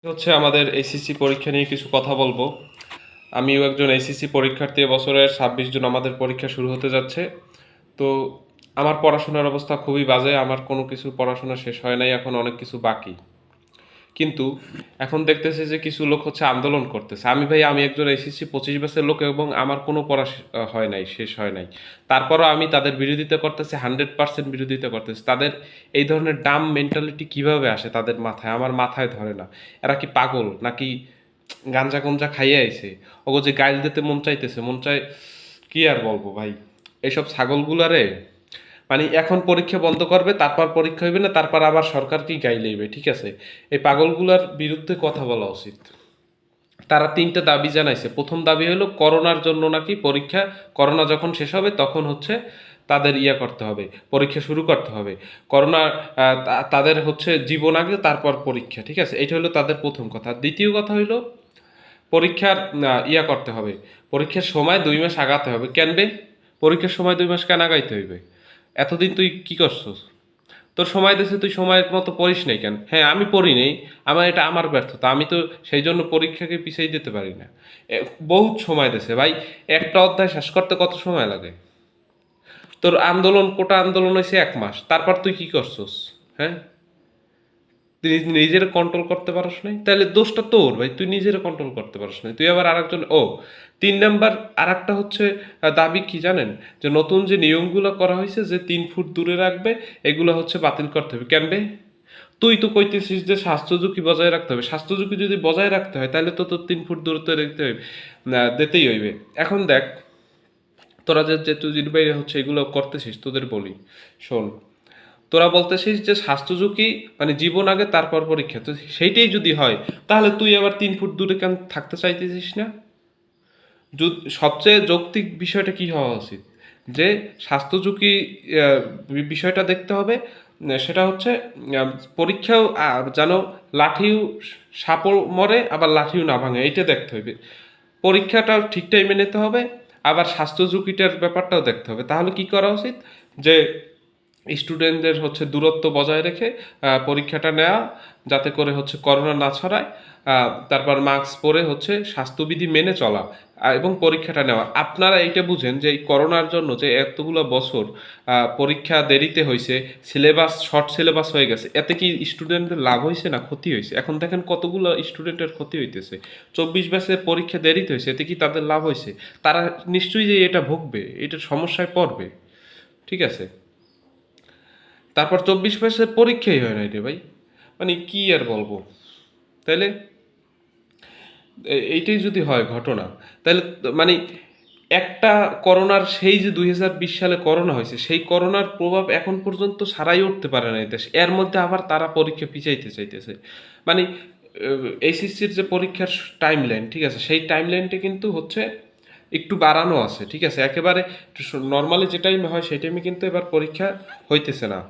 হচ্ছে আমাদের এইচএসসি পরীক্ষা নিয়ে কিছু কথা বলবো। আমিও একজন এইচএসসি পরীক্ষার্থী। বছরের 26 জুন আমাদের পরীক্ষা শুরু হতে যাচ্ছে। তো আমার পড়াশোনার অবস্থা খুবই বাজে। আমার কোনো কিছু পড়াশোনা শেষ হয় নাই, এখন অনেক কিছু বাকি। কিন্তু এখন দেখতেছি যে কিছু লোক হচ্ছে আন্দোলন করতেছে। আমি একজন এসএসসি 25 ব্যাচের লোক এবং আমার কোনো পড়া হয় নাই, শেষ হয় নাই। তারপরও আমি তাদের বিরোধিতা করতেছি, 100% বিরোধিতা করতেছি। তাদের এই ধরনের ডাম মেন্টালিটি কিভাবে আসে তাদের মাথায়, আমার মাথায় ধরে না। এরা কি পাগল নাকি গাঞ্জা গঞ্জা খাইয়ে আইছে? ওগো যে গাইল দিতে মন চাইতেছে, মন চায়। কি আর বলবো ভাই, এইসব ছাগলগুলারে মানে এখন পরীক্ষা বন্ধ করবে, তারপর পরীক্ষা হইবে না, তারপর আবার সরকারকেই গাই লইবে। ঠিক আছে, এই পাগলগুলার বিরুদ্ধে কথা বলা উচিত। তারা 3টা দাবি জানাইছে। প্রথম দাবি হলো করোনার জন্য নাকি পরীক্ষা, করোনা যখন শেষ হবে তখন হচ্ছে তাদের ইয়া করতে হবে, পরীক্ষা শুরু করতে হবে। করোনা তাদের হচ্ছে জীবন আগে, তারপর পরীক্ষা। ঠিক আছে, এটা হলো তাদের প্রথম কথা। দ্বিতীয় কথা হইলো পরীক্ষার ইয়া করতে হবে, পরীক্ষার সময় 2 মাস আগাতে হবে। কেন বে? পরীক্ষার সময় 2 মাস কেন আগাইতে হইবে? এতদিন তুই কি করছস? তোর সময় দিয়েছে, তুই সময়ের মতো পড়িস নাই কেন? হ্যাঁ, আমি পড়ি নাই, এটা আমার ব্যর্থতা। আমি তো সেই জন্য পরীক্ষাকে পিছিয়ে দিতে পারি না। বহুত সময় দিয়েছে ভাই। একটা অধ্যায় শেষ করতে কত সময় লাগে? তোর আন্দোলন, কোটা আন্দোলন হয়েছে 1 মাস, তারপর তুই কি করছস? হ্যাঁ, তুই নিজের কন্ট্রোল করতে পারস নাই, তাহলে দোষটা তোর ভাই। তুই নিজের কন্ট্রোল করতে পারস নাই, তুই আবার আরেকজন। 3 নাম্বার আর একটা হচ্ছে দাবি কি জানেন? যে নতুন যে নিয়মগুলো করা হয়েছে যে 3 ফুট দূরে রাখবে, এগুলো হচ্ছে বাতিল করতে হবে। কেন বে? তুই তো কইতেছিস যে স্বাস্থ্য ঝুঁকি বজায় রাখতে হবে। স্বাস্থ্য ঝুঁকি যদি বজায় রাখতে হয় তাহলে তো তোর 3 ফুট দূরত্ব রাখতে হইবে, দিতেই হইবে। এখন দেখ, তোরা যে তুই বাইরে হচ্ছে এগুলো করতেছিস, তোদের বলি শোন। তোরা বলতেছিস যে স্বাস্থ্য ঝুঁকি মানে জীবন আগে, তারপর পরীক্ষা। তো সেইটাই যদি হয়, তাহলে তুই আবার 3 ফুট দূরে কেন থাকতে চাইতেছিস না? সবচেয়ে যৌক্তিক বিষয়টা কি হওয়া উচিত? যে স্বাস্থ্য ঝুঁকি বিষয়টা দেখতে হবে। সেটা হচ্ছে আহ, পরীক্ষাও যেন লাঠিও সাপও মরে, আবার লাঠিও না ভাঙে, এইটা দেখতে হবে। পরীক্ষাটাও ঠিক টাইমে নিতে হবে, আবার স্বাস্থ্য ঝুঁকিটার ব্যাপারটাও দেখতে হবে। তাহলে কি করা উচিত? যে স্টুডেন্টদের হচ্ছে দূরত্ব বজায় রেখে পরীক্ষাটা নেওয়া, যাতে করে হচ্ছে করোনা না ছড়ায়। তারপর মাস্ক পরে হচ্ছে স্বাস্থ্যবিধি মেনে চলা, এবং পরীক্ষাটা নেওয়া। আপনারা এইটা বুঝেন যে এই করোনার জন্য যে এতগুলো বছর পরীক্ষা দেরিতে হয়েছে, সিলেবাস শর্ট সিলেবাস হয়ে গেছে, এতে কি স্টুডেন্টদের লাভ হয়েছে না ক্ষতি হয়েছে? এখন দেখেন কতগুলো স্টুডেন্টের ক্ষতি হইতেছে। 24 ব্যাচের পরীক্ষা দেরিতে হয়েছে, এতে কি তাদের লাভ হয়েছে? তারা নিশ্চয়ই যে এটা ভুগবে, এটার সমস্যায় পড়বে। ঠিক আছে, তারপর 24 মাসের পরীক্ষাই হয় নাই রে ভাই। মানে কি আর বলবো? তাইলে এইটাই যদি হয় ঘটনা, তাহলে মানে একটা করোনার, সেই যে 2020 সালে করোনা হয়েছে, সেই করোনার প্রভাব এখন পর্যন্ত সারাই উঠতে পারে না এই দেশ। এর মধ্যে আবার তারা পরীক্ষা পিছাইতে চাইতেছে। মানে এইচএসসির যে পরীক্ষার টাইম লাইন, ঠিক আছে, সেই টাইম লাইনটা কিন্তু হচ্ছে একটু বাড়ানো আছে। ঠিক আছে, একেবারে নর্মালি যে টাইমে হয় সেই টাইমে কিন্তু এবার পরীক্ষা হইতেছে না।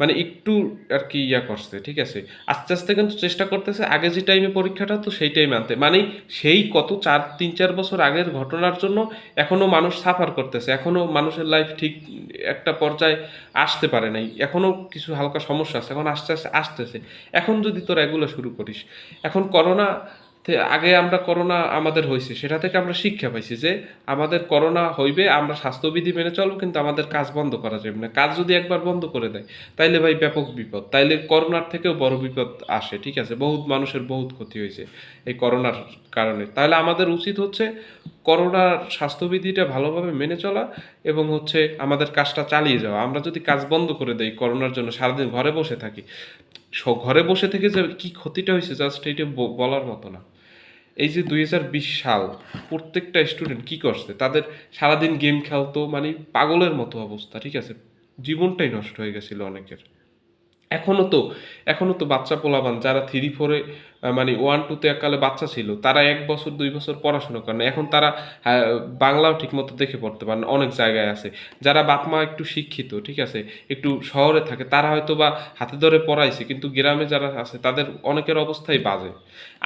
মানে একটু আর কি ইয়া করছে। ঠিক আছে, আস্তে আস্তে কিন্তু চেষ্টা করতেছে আগে যে টাইমে পরীক্ষাটা তো সেই টাইমে আনতে। মানে সেই কত 3-4 বছর আগের ঘটনার জন্য এখনো মানুষ সাফার করতেছে, এখনো মানুষের লাইফ ঠিক একটা পর্যায়ে আসতে পারে নাই, এখনো কিছু হালকা সমস্যা আছে, এখন আস্তে আস্তে আসতেছে। এখন যদি তোরা এগুলো শুরু করিস, এখন করোনা আগে আমরা করোনা আমাদের হয়েছে, সেটা থেকে আমরা শিক্ষা পাইছি যে আমাদের করোনা হইবে, আমরা স্বাস্থ্যবিধি মেনে চলবো, কিন্তু আমাদের কাজ বন্ধ করা যাবে না। কাজ যদি একবার বন্ধ করে দেয় তাইলে ভাই ব্যাপক বিপদ, তাইলে করোনার থেকেও বড় বিপদ আসে। ঠিক আছে, বহুত মানুষের বহুত ক্ষতি হয়েছে এই করোনার কারণে। তাহলে আমাদের উচিত হচ্ছে করোনার স্বাস্থ্যবিধিটা ভালোভাবে মেনে চলা, এবং হচ্ছে আমাদের কাজটা চালিয়ে যাওয়া। আমরা যদি কাজ বন্ধ করে দেই করোনার জন্য, সারাদিন ঘরে বসে থাকি, ঘরে বসে থেকে যে কি ক্ষতিটা হয়েছে জাস্ট এটা বলার মতো না। এই যে 2020 সাল, প্রত্যেকটা স্টুডেন্ট কি করছে, তাদের সারাদিন গেম খেলতো, মানে পাগলের মতো অবস্থা। ঠিক আছে, জীবনটাই নষ্ট হয়ে গেছিল অনেকের। এখনো তো এখনো তো বাচ্চা পোলাপান যারা 3-4-এ মানে 1-2-তে এককালে বাচ্চা ছিল, তারা 1 বছর 2 বছর পড়াশোনা করে না। এখন তারা আহ, বাংলাও ঠিক মতো দেখে পড়তে পারে না, অনেক জায়গায় আছে। যারা বাপ মা একটু শিক্ষিত, ঠিক আছে, একটু শহরে থাকে, তারা হয়তো বা হাতে ধরে পড়াইছে, কিন্তু গ্রামে যারা আছে তাদের অনেকের অবস্থাই বাজে।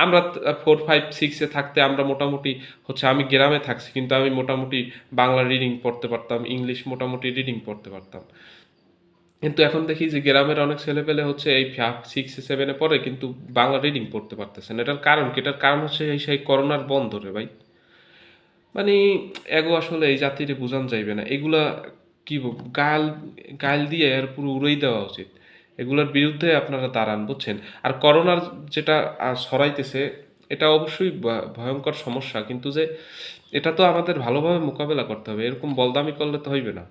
আমরা 4-5-6-এ থাকতে আমরা মোটামুটি হচ্ছে, আমি গ্রামে থাকছি কিন্তু আমি মোটামুটি বাংলা রিডিং পড়তে পারতাম, ইংলিশ মোটামুটি রিডিং পড়তে পারতাম। কিন্তু এখন দেখি যে গ্রামের অনেক ছেলেপেলে হচ্ছে এই 6-7 পড়ে কিন্তু বাংলা রিডিং পড়তে পারতেছে না। এটার কারণ কি? এটার কারণ হচ্ছে সেই করোনার বন্ধ রে ভাই। মানে এগো আসলে এই জাতিরে বুঝান যাইবে না। এগুলা কি গাল গাল দিয়ে এর পুরো উড়াই দেওয়া উচিত। এগুলোর বিরুদ্ধে আপনারা দাঁড়ান, বুঝছেন? আর করোনার যেটা ছড়াইতেছে, এটা অবশ্যই ভয়ঙ্কর সমস্যা, কিন্তু যে এটা তো আমাদের ভালোভাবে মোকাবেলা করতে হবে। এরকম বলদামি করলে তো হইবে না।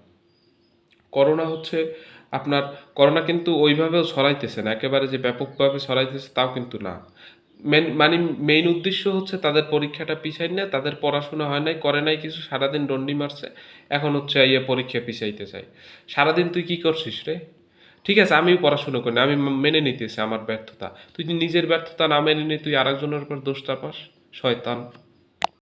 করোনা হচ্ছে আপনার, করোনা কিন্তু ওইভাবেও ছড়াইতেছে না, একেবারে যে ব্যাপকভাবে ছড়াইতেছে তাও কিন্তু না। মানে মেইন উদ্দেশ্য হচ্ছে তাদের পরীক্ষাটা পিছাই না, তাদের পড়াশোনা হয় নাই, করে নাই কিছু, সারাদিন ডন্ডি মারছে, এখন হচ্ছে ইয়ে পরীক্ষা পিছাইতে চাই। সারাদিন তুই কি করছিস রে? ঠিক আছে, আমিও পড়াশোনা করি না, আমি মেনে নিতেছি আমার ব্যর্থতা। তুই নিজের ব্যর্থতা না মেনে নিয়ে তুই আরেকজনের উপর দোষ চাপাস, শয়তান।